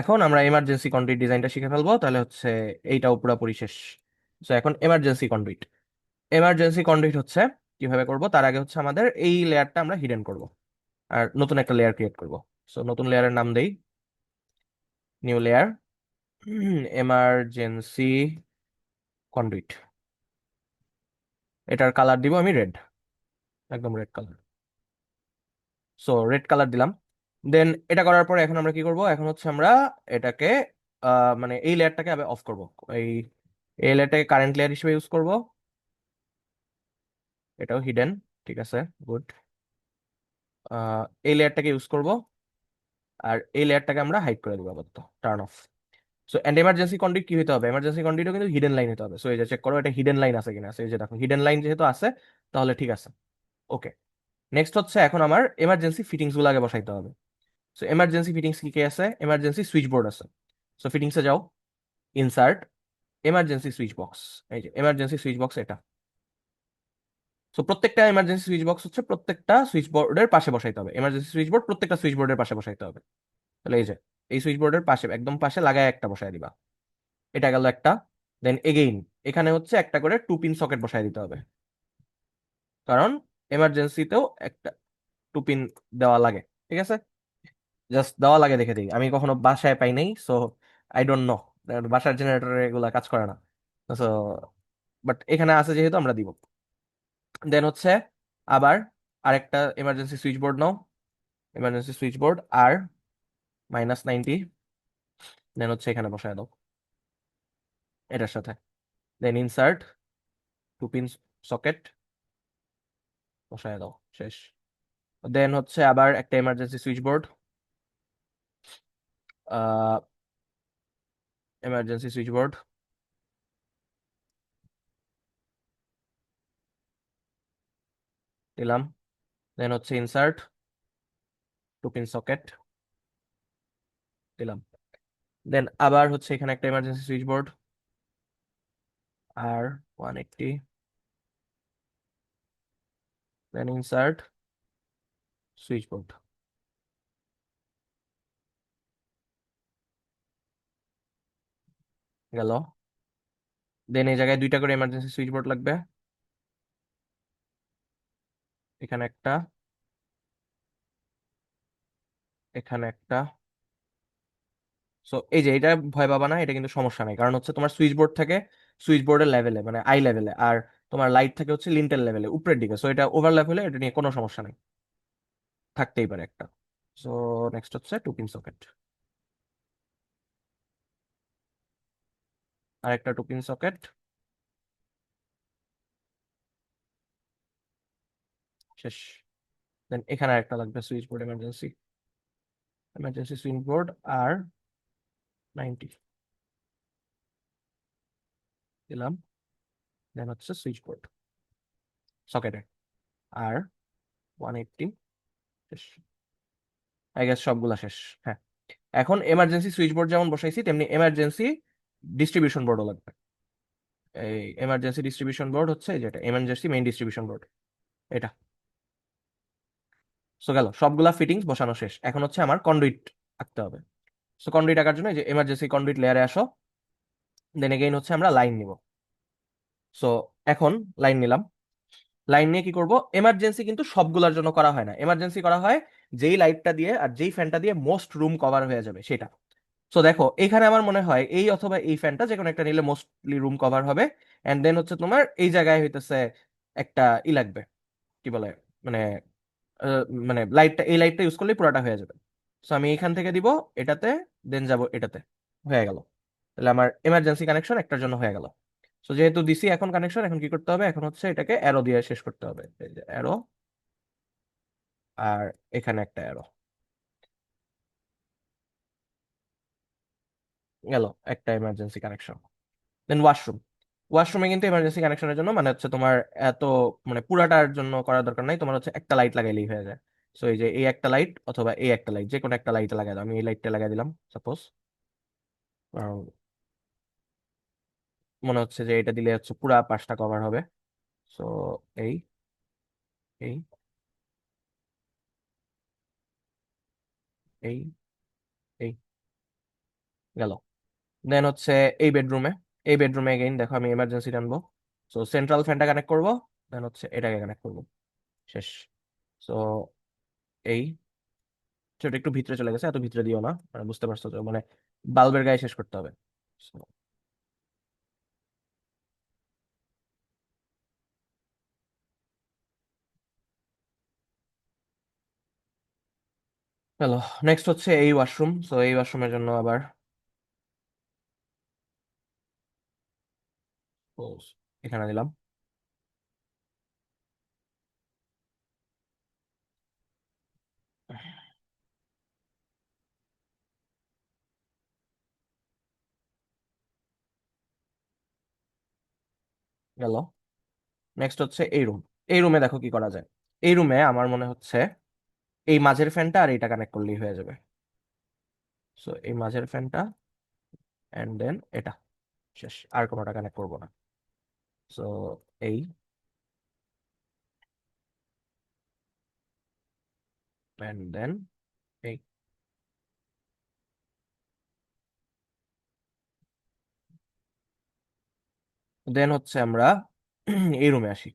এখন আমরা emergency conduit ডিজাইনটা শিখে ফেলবো, তাহলে হচ্ছে এইটাও পুরোপুরি শেষ। তো এখন এমার্জেন্সি কন্ডুইট। এমার্জেন্সি কন্ডুইট হচ্ছে কিভাবে করব, তার আগে হচ্ছে আমাদের এই লেয়ারটা আমরা হিডেন করব আর নতুন একটা লেয়ার ক্রিয়েট করব। সো নতুন লেয়ারের নাম দেই নিউ লেয়ার এমার্জেন্সি কন্ডুইট। এটার কালার দিব আমি রেড, একদম red colour. So red colour দিলাম। দেন এটা করার পরে এখন আমরা কি করব, এখন হচ্ছে আমরা এটাকে মানে এই লেয়ারটাকে আবার অফ করব। এই এই লেয়ারটাকে কারেন্ট লেয়ার হিসেবে ইউজ করব। এটাও হিডেন, ঠিক আছে, গুড। এই লেয়ারটাকে ইউজ করব, আর এই লেয়ারটাকে আমরা হাইড করে দিব আপাতত, turn off. So and emergency conduit কি হতে হবে, এমার্জেন্সি কন্ডিটও কিন্তু হিডেন লাইন হতে হবে। সো এই যে চেক করো এটা হিডেন লাইন আছে কিনা। এই যে দেখো হিডেন লাইন যেহেতু আছে তাহলে ঠিক আছে, ওকে। নেক্সট হচ্ছে এখন আমার এমার্জেন্সি ফিটিংস গুলো আগে বসাইতে হবে। সো এমার্জেন্সি ফিটিংস কি কি আছে, এমার্জেন্সি সুইচ বোর্ড আছে। সো ফিটিংসে যাও, ইনসার্ট, এমার্জেন্সি সুইচ বক্স। এই যে এমার্জেন্সি সুইচ বক্স এটা। সো প্রত্যেকটা এমার্জেন্সি সুইচ বক্স হচ্ছে প্রত্যেকটা সুইচ বোর্ডের পাশে বসাইতে হবে। এমার্জেন্সি সুইচ বোর্ড প্রত্যেকটা সুইচ বোর্ডের পাশে বসাইতে হবে। তাহলে এই যে এই সুইচ বোর্ডের পাশে একদম পাশে লাগায় একটা বসায় দিবা। এটা গেল একটা। দেন এগেইন এখানে হচ্ছে একটা করে 2 পিন সকেট বসায় দিতে হবে, কারণ এমার্জেন্সিতেও একটা 2 পিন দেওয়া লাগে। ঠিক আছে, জাস্ট দেওয়া লাগে দেখে দিই, আমি কখনো বাসায় পাই নাই, সো আই ডোন্ট নো। বাসার জেনারেটরে এগুলা কাজ করে না। সো বাট এখানে আছে যেহেতু আমরা দিব। দেন হচ্ছে আবার আরেকটা এমার্জেন্সি সুইচ বোর্ড নাও, এমার্জেন্সি সুইচ বোর্ড আর -90। দেন হচ্ছে এখানে বসায় দাও এটার সাথে। দেন ইনসার্ট 2 পিন সকেট, বসায় দাও, শেষ। দেন হচ্ছে আবার একটা emergency switch board, emergency switch board দিলাম। দেন হচ্ছে ইনসার্ট 2 পিন সকেট দিলাম। দেন আবার হচ্ছে এখানে একটা এমার্জেন্সি সুইচ বোর্ড আর 180। দেন ইনসার্ট সুইচ বোর্ড গেল। দেন এই জায়গায় দুইটা করে এমার্জেন্সি সুইচ বোর্ড লাগবে, এখানে একটা, এখানে একটা। সো এই যে এটা ভয় পাবা না, এটা কিন্তু সমস্যা নাই, কারণ হচ্ছে তোমার সুইচ বোর্ড থাকে সুইচ বোর্ডের লেভেলে মানে আই লেভেলে, আর তোমার লাইট থাকে হচ্ছে লিন্টেল লেভেলে উপরের দিকে। সো এটা ওভারল্যাপ হলে এটা নিয়ে কোনো সমস্যা নেই, থাকতেই পারে একটা। সো নেক্সট হচ্ছে 2 পিন সকেট, আর একটা 2 পিন সকেট, শেষ। দেন এখানে আরেকটা লাগবে switch board, emergency, emergency switch board আর 90 দিলাম। দেন হচ্ছে সুইচ বোর্ড সকেটে আর 180, শেষ। আই গেস সবগুলা শেষ। হ্যাঁ, এখন এমার্জেন্সি সুইচ বোর্ড যেমন বসাইছি তেমনি এমার্জেন্সি ডিস্ট্রিবিউশন বোর্ডও লাগবে। এই এমার্জেন্সি ডিস্ট্রিবিউশন বোর্ড হচ্ছে যেটা এমার্জেন্সি মেইন ডিস্ট্রিবিউশন বোর্ড, এটা। সো গেল সবগুলা ফিটিংস বসানো শেষ, এখন হচ্ছে আমার কন্ডুইট আঁকতে হবে। সো কন্ডুইট আঁকার জন্য এই যে এমার্জেন্সি কন্ডুইট লেয়ারে আসো। দেন এগেইন হচ্ছে আমরা লাইন নিব। সো এখন লাইন নিলাম। লাইন নিয়ে কি করব, এমার্জেন্সি কিন্তু সবগুলোর জন্য করা হয় না, এমার্জেন্সি করা হয় যেই লাইটটা দিয়ে আর যেই ফ্যানটা দিয়ে মোস্ট রুম কভার হয়ে যাবে সেটা। সো দেখো এখানে আমার মনে হয় এই অথবা এই ফ্যানটা যে কোনো একটা নিলে মোস্টলি রুম কভার হবে। এন্ড দেন হচ্ছে তোমার এই জায়গায় হইতেছে একটা লাগবে, কি বলে, মানে মানে লাইটটা, এই লাইটটা ইউজ করলে পুরোটা হয়ে যাবে। সো আমি এখান থেকে দিব এটাতে, দেন যাব এটাতে, হয়ে গেল। তাহলে আমার এমার্জেন্সি কানেকশন একটার জন্য হয়ে গেল। সো যেহেতু দিছি এখন কানেকশন, এখন কি করতে হবে, এখন হচ্ছে এটাকে অ্যারো দিয়ে শেষ করতে হবে। এই যে অ্যারো, আর এখানে একটা অ্যারো গেল, একটা এমার্জেন্সি কানেকশন। দেন ওয়াশরুম, ওয়াশরুমে কিন্তু এমার্জেন্সি কানেকশনের জন্য মানে হচ্ছে তোমার এত মানে পুরাটার জন্য করার দরকার নাই, তোমার হচ্ছে একটা লাইট লাগাইলেই হয়ে যায়। সো এই যে এই একটা লাইট অথবা এই একটা লাইট, যে কোনো একটা লাইট লাগাই দাও, আমি এই লাইটটা লাগাই দিলাম সাপোজ। মনে হচ্ছে যে এটা দিলে হচ্ছে পুরা পাশটা কভার হবে। সো এই এই এই এই গেল। দেন হচ্ছে এই বেডরুমে এগেইন দেখো আমি এমার্জেন্সি টানবো। সো সেন্ট্রাল ফ্যানটা কানেক্ট করবো, দেন হচ্ছে এটাকে কানেক্ট করবো। শেষ। সো এই ছোট একটু ভিতরে চলে গেছে, এত ভিতরে দিও না, মানে বুঝতে পারছো তো, মানে বাল্বের গায়ে শেষ করতে হবে। So, চলো, নেক্সট হচ্ছে এই ওয়াশরুম। সো এই ওয়াশরুমের জন্য আবার pause এখানে দিলাম। গেল। নেক্সট হচ্ছে এই রুম। এই রুমে দেখো কি করা যায়। এই রুমে আমার মনে হচ্ছে এই মাঝের ফ্যানটা আর এটা কানেক্ট করলেই হয়ে যাবে। সো এই মাঝের ফ্যানটা এন্ড দেন এটা, শেষ। আর কোনোটা কানেক্ট করবো না। সো এই এন্ড দেন এই। দেন হচ্ছে আমরা এই রুমে আসি।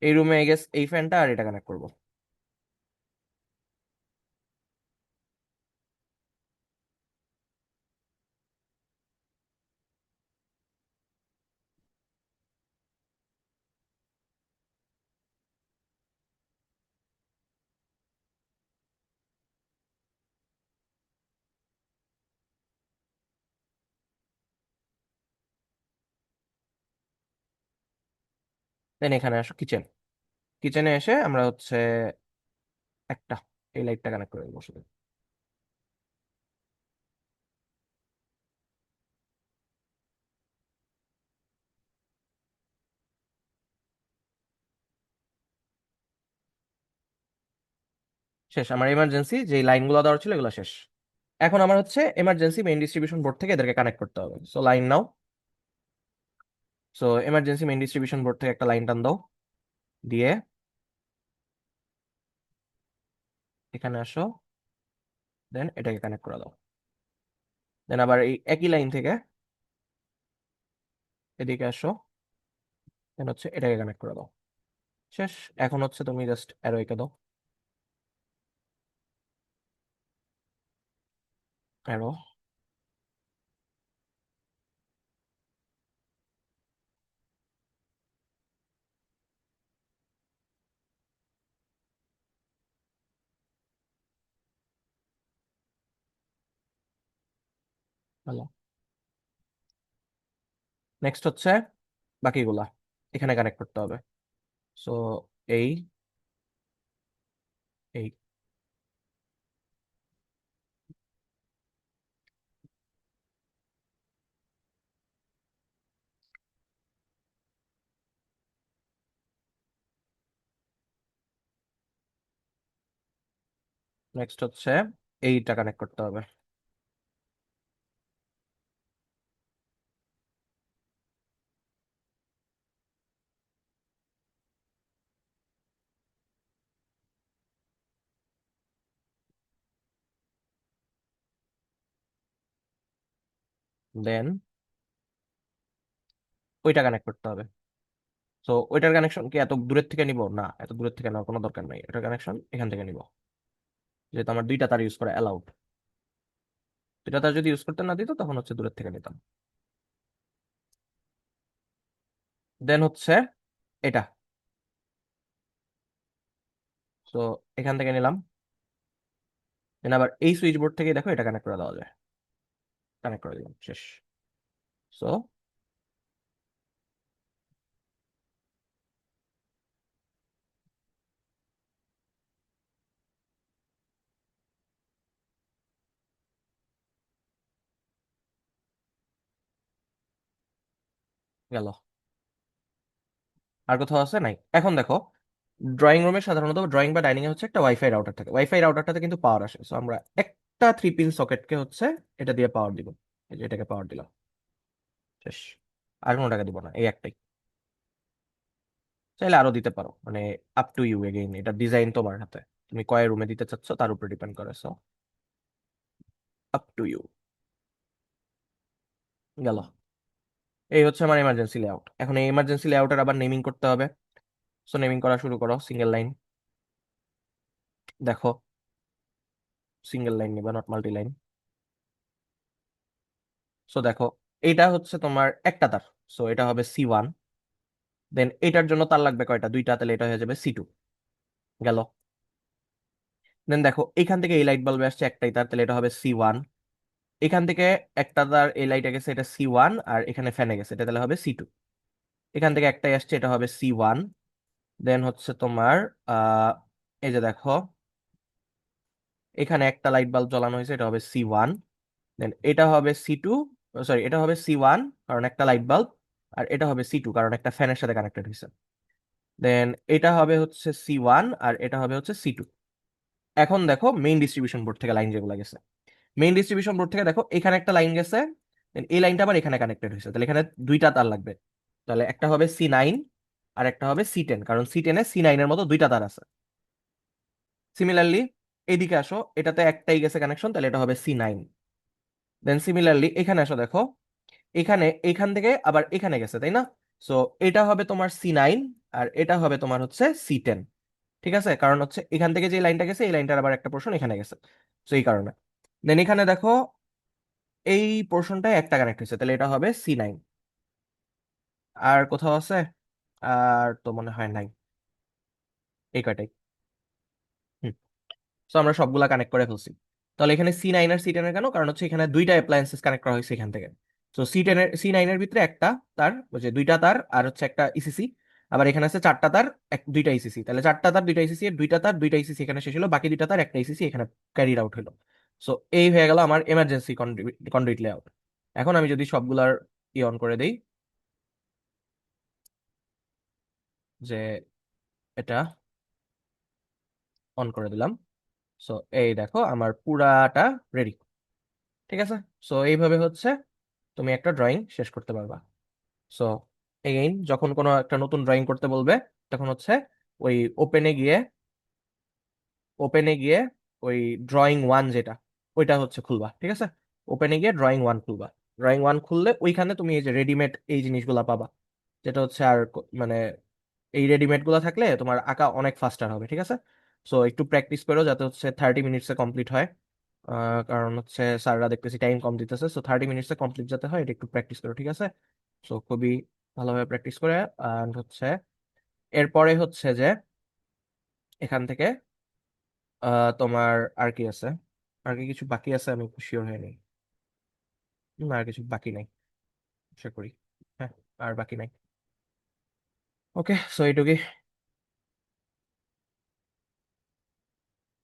এই রুমে গেস এই ফ্যানটা আর এটা কানেক্ট করবো। দেন এখানে আসো কিচেন। কিচেনে এসে আমরা হচ্ছে একটা এই লাইটটা কানেক্ট করে দেবো শুধু। শেষ, আমার এমার্জেন্সি যে লাইনগুলো দেওয়ার ছিল এগুলো শেষ। এখন আমার হচ্ছে এমার্জেন্সি মেইন ডিস্ট্রিবিউশন বোর্ড থেকে এদেরকে কানেক্ট করতে হবে। So line now. So emergency main distribution board থেকে একটা লাইন টান দাও, দিয়ে এখানে আসো, দেন এটাকে কানেক্ট করে দাও। দেন আবার এই একই লাইন থেকে এদিকে আসো, দেন হচ্ছে এটাকে কানেক্ট করে দাও। শেষ। এখন হচ্ছে তুমি জাস্ট অ্যারো এঁকে দাও, অ্যারো। ভালো। নেক্সট হচ্ছে বাকিগুলা এখানে কানেক্ট করতে হবে। সো এই এই নেক্সট হচ্ছে এইটা কানেক্ট করতে হবে। দেন ওইটা কানেক্ট করতে হবে। তো ওইটার কানেকশন কি এত দূরের থেকে নিব? না, এত দূরের থেকে নেওয়ার কোনো দরকার নাই, এটার কানেকশন এখান থেকে নিব, যেহেতু আমার দুইটা তার ইউজ করা অ্যালাউড। দুইটা তার যদি ইউজ করতে না দিত তখন হচ্ছে দূরের থেকে নিতাম। দেন হচ্ছে এটা। তো এখান থেকে নিলাম, দেন আবার এই সুইচ বোর্ড থেকে দেখো এটা কানেক্ট করে দেওয়া যায়। কানেক্ট করে দিলাম, শেষ। সো গেল। আর কোথাও আছে? নাই। এখন দেখো, ড্রয়িং রুমে সাধারণত ড্রয়িং বা ডাইনিং এ হচ্ছে একটা ওয়াইফাই রাউটার থাকে। ওয়াইফাই রাউটারটাতে কিন্তু পাওয়ার আসে। সো আমরা একটা 3 পিন সকেটকে হচ্ছে এটা দিয়ে পাওয়ার দিব। এই যে এটাকে পাওয়ার দিলাম, শেষ। আর কোনো টাকা দিব না, এই একটাই। চাইলে আরো দিতে পারো, মানে আপ টু ইউ এগেইন, এটা ডিজাইন তোমার হাতে। তুমি কয় রুমে দিতে চাচ্ছ তার উপরে ডিপেন্ড করে। So up to you. গেল। এই হচ্ছে আমার এমার্জেন্সি লেআউট। এখন এই এমার্জেন্সি লেআউটের আবার নেমিং করতে হবে। সো নেমিং করা শুরু করো, সিঙ্গেল লাইন। দেখো, সিঙ্গেল লাইন নিবা, নট মাল্টি লাইন। সো দেখো, এটা হচ্ছে তোমার একটা তার। সো এটা হবে C1। দেন এটার জন্য তার লাগবে কয়টা? দুইটা, তাহলে এটা হয়ে যাবে C2। গেল। দেন দেখো, এখান থেকে এই লাইট বাল্বে আসছে একটাই তার, তাহলে এটা হবে C1। এখান থেকে একটা তার এই লাইটে গেছে, এটা C1, আর এখানে ফ্যানে গেছে, এটা তাহলে হবে C2। এখান থেকে একটাই আসছে, এটা হবে C1। দেন হচ্ছে তোমার আহ এই যে দেখো, এখানে একটা লাইট বাল্ব জ্বালানো হয়েছে, এটা হবে C1। দেন এটা হবে C2, সরি এটা হবে C1 কারণ একটা লাইট বাল্ব, আর এটা হবে C2 কারণ একটা ফ্যানের সাথে কানেক্টেড হয়েছে। দেন এটা হবে হচ্ছে C1, আর এটা হবে হচ্ছে C2। এখন দেখো মেইন ডিস্ট্রিবিউশন বোর্ড থেকে লাইন যেগুলো গেছে, মেইন ডিস্ট্রিবিউশন বোর্ড থেকে দেখো এখানে একটা লাইন গেছে, then এই লাইনটা আবার এখানে কানেক্টেড হয়েছে, তাহলে এখানে দুইটা তার লাগবে। তাহলে একটা হবে C9 আর একটা হবে C10, কারণ C10 এ C9 এর মতো দুইটা তার আছে। সিমিলারলি এইদিকে আসো, এটাতে একটাই গেছে কানেকশন, তাহলে এটা হবে C9। দেন সিমিলারলি এখানে আসো, দেখো এখানে এখান থেকে আবার এখানে গেছে, তাই না? সো এটা হবে তোমার C9, আর এটা হবে তোমার হচ্ছে C10। ঠিক আছে, কারণ হচ্ছে এখান থেকে যে লাইনটা গেছে এই লাইনটার আবার একটা পোর্শন এখানে গেছে। সো এই কারণে দেন এখানে দেখো এই পোর্শনটায় একটা কানেক্ট হয়েছে, তাহলে এটা হবে C9। আর কোথাও আছে? আর তো মনে হয় নাই। এই কয়টাই। হুম। তো আমরা সবগুলা কানেক্ট করে ফেলছি। তাহলে এখানে C9 আর C10 এর কেন? কারণ হচ্ছে এখানে দুইটা অ্যাপ্লায়েন্সেস কানেক্ট করা হয়েছে এখান থেকে। তো C9 এর ভিতরে একটা তার, ওই যে দুইটা তার আর হচ্ছে একটা ইসিসি। আবার এখানে আছে চারটা তার, দুইটা ইসিসি, তাহলে চারটা তার দুইটা ইসিসি এর দুইটা তার দুইটা ইসিসি এখানে শেষ হলো, বাকি দুইটা তার একটা ইসিসি এখানে ক্যারিড আউট হলো। সো এই হয়ে গেল আমার এমার্জেন্সি কন্ডুইট লেআউট। এখন আমি যদি সবগুলার অন করে দেই, যে এটা অন করে দিলাম। সো এই দেখো আমার পুরাটা রেডি। ঠিক আছে। সো এইভাবে হচ্ছে তুমি একটা ড্রয়িং শেষ করতে পারবা। সো এগেইন যখন কোনো একটা নতুন ড্রয়িং করতে বলবে, তখন হচ্ছে ওই ওপেনে গিয়ে ওপেনে গিয়ে ওই ড্রয়িং 1 যেটা, ওইটা হচ্ছে খুলবা। ঠিক আছে, ওপেনে গিয়ে ড্রয়িং 1 খুলবা। ড্রয়িং 1 খুললে ওইখানে তুমি এই যে রেডিমেড এই জিনিসগুলা পাবা, যেটা হচ্ছে আর মানে এই রেডিমেড গুলা থাকলে তোমার আঁকা অনেক ফাস্টার হবে। ঠিক আছে। সো একটু প্র্যাকটিস করো যাতে হচ্ছে 30 মিনিটসে কমপ্লিট হয়। কারণ হচ্ছে স্যাররা দেখতেছি টাইম কম দিতেছে, সো 30 মিনিটসে কমপ্লিট যাতে হয় এটা একটু প্র্যাকটিস করো। ঠিক আছে। সো খুবই ভালোভাবে প্র্যাকটিস করে and হচ্ছে এরপরে হচ্ছে যে এখান থেকে তোমার আর কি আছে, আর কি কিছু বাকি আছে আমি শিওর হয়ে নেই। আর কিছু বাকি নাই আশা করি। হ্যাঁ, আর বাকি নাই। ওকে, সো এইটুকুই।